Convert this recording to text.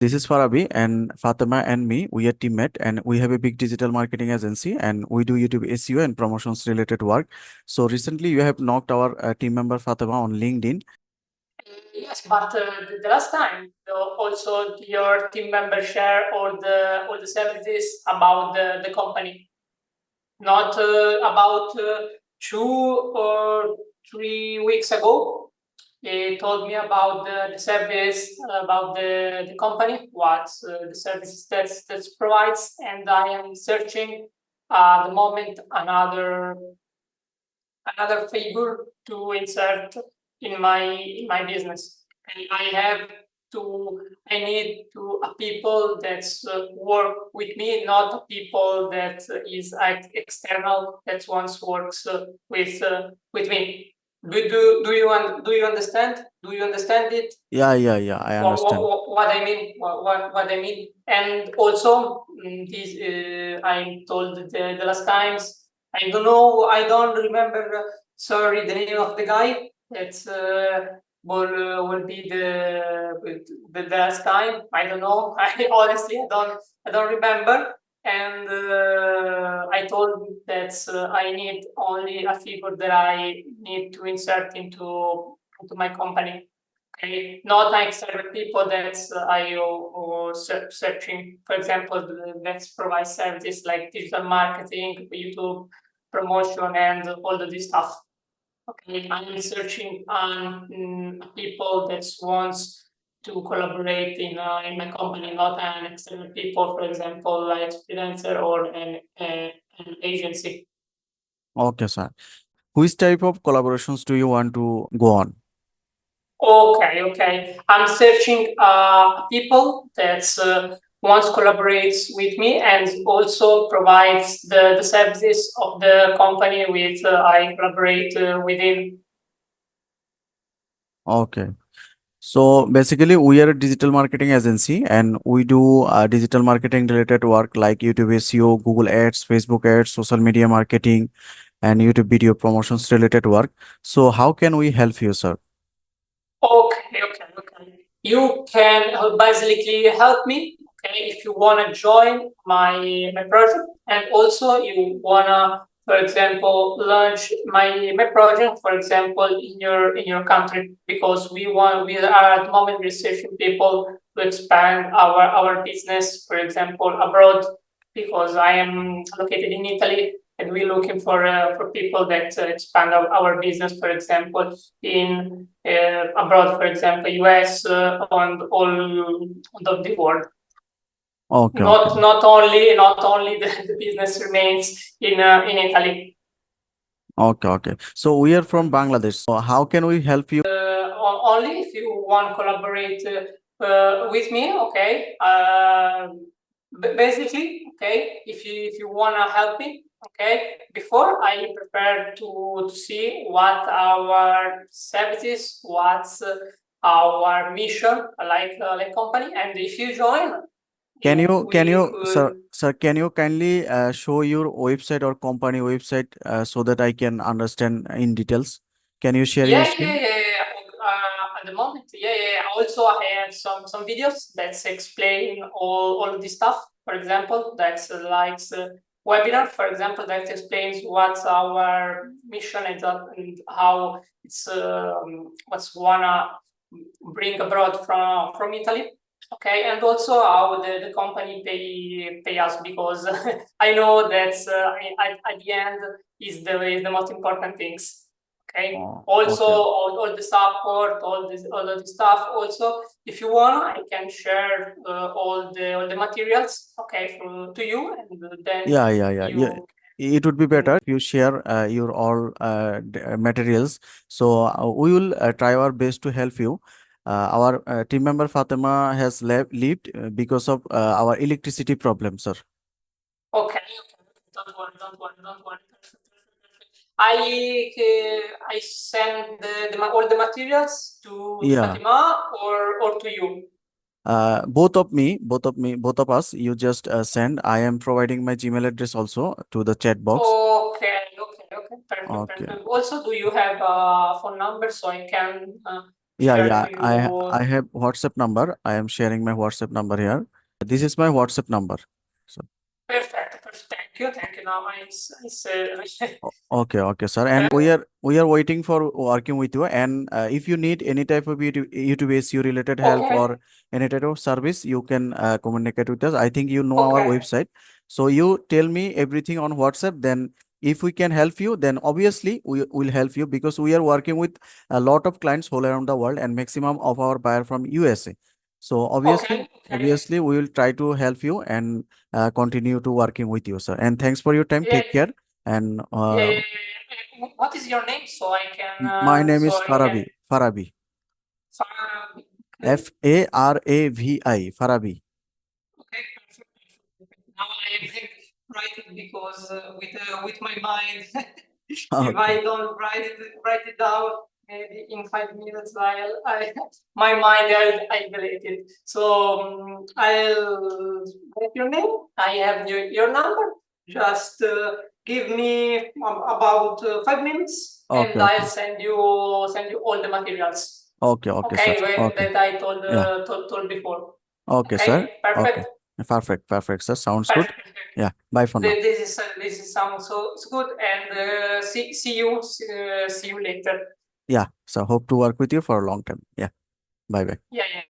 This is Farabi and Fatima and me. We are teammate and we have a big digital marketing agency and we do YouTube SEO and promotions related work. So recently you have knocked our team member Fatima on LinkedIn. Yes, but the last time, also your team members share all the services about the company, not about 2 or 3 weeks ago. They told me about the service, about the company, what the services that provides, and I am searching at the moment another figure to insert in my business. And I need to a people that work with me, not a people that is external that once works with me. Do you understand? Do you understand it? Yeah, I understand. What I mean, what I mean, and also this I told the last times. I don't know. I don't remember. Sorry, the name of the guy. It's will be the last time. I don't know. I honestly I don't remember. And I told that I need only a figure that I need to insert into my company. Okay, not external people that I searching, for example, that provide services like digital marketing, YouTube promotion, and all of this stuff. Okay, I'm searching on people that wants to collaborate in my company, not an external people, for example, like freelancer or an agency. Okay, sir. Which type of collaborations do you want to go on? Okay. I'm searching people that wants collaborates with me and also provides the services of the company with I collaborate within. Okay. So basically, we are a digital marketing agency and we do digital marketing related work like YouTube SEO, Google Ads, Facebook Ads, social media marketing, and YouTube video promotions related work. So how can we help you, sir? Okay. You can basically help me, okay, if you want to join my project, and also you wanna, for example, launch my project, for example, in your country, because we are at the moment researching people to expand our business, for example, abroad, because I am located in Italy and we're looking for people that expand our business, for example, in abroad, for example, US and all of the world. Okay. Not only the business remains in Italy. Okay. So we are from Bangladesh. So how can we help you? Only if you want to collaborate with me, okay. Basically, okay. If you want to help me, okay. Before I prepare to see what our services, what's our mission, like company, and if you join, we could. Can you kindly show your website or company website so that I can understand in details? Can you share your screen? At the moment, Also, I have some videos that explain all of this stuff. For example, that's like webinar. For example, that explains what's our mission and how it's what's wanna bring abroad from Italy. Okay, and also how the company pay us, because I know that at the end is the most important things. Okay, Oh, also okay. all the support, all of the stuff. Also, if you want, I can share all the materials, okay, to you, and then Yeah. you. It would be better if you share your all materials. So we will try our best to help you. Our team member Fatima has left because of our electricity problem, sir. Okay. Don't worry. I send all the materials to Yeah. Fatima or to you. Both of us. You just send. I am providing my Gmail address also to the chat box. Okay. Perfect. Okay. Also, do you have a phone number so I can? Yeah, share yeah. to you. I have WhatsApp number. I am sharing my WhatsApp number here. This is my WhatsApp number. So Perfect, perfect. Thank you. Now I okay, okay, sir. And uh, we are waiting for working with you. And if you need any type of YouTube SEO related help okay, or any type of service, you can communicate with us. I think you know our okay, website. So you tell me everything on WhatsApp. Then if we can help you, then obviously we will help you because we are working with a lot of clients all around the world and maximum of our buyer from USA. So obviously, okay. we will try to help you and continue to working with you, sir. And thanks for your time. Yeah, Take care. And yeah, yeah, yeah. What is your name so I can my name is Farabi. Farabi. Farabi. Okay, Faravi. Farabi. okay, perfect. Now I am write it because with my mind, if Okay. I don't write it down, maybe in 5 minutes I my mind I delete it. So I'll get your name. I have your number. Just give me about 5 minutes, Okay. and I'll Okay. send you all the materials. Okay. Okay, sir. Okay, Okay. that I told Yeah. told before. Okay, sir. Okay, Okay. perfect. Perfect. Perfect, sir. Sounds good. Perfect. Yeah. Bye for now. This is sounds so good, and see you later. Yeah. So hope to work with you for a long time. Yeah. Bye bye. Yeah, yeah.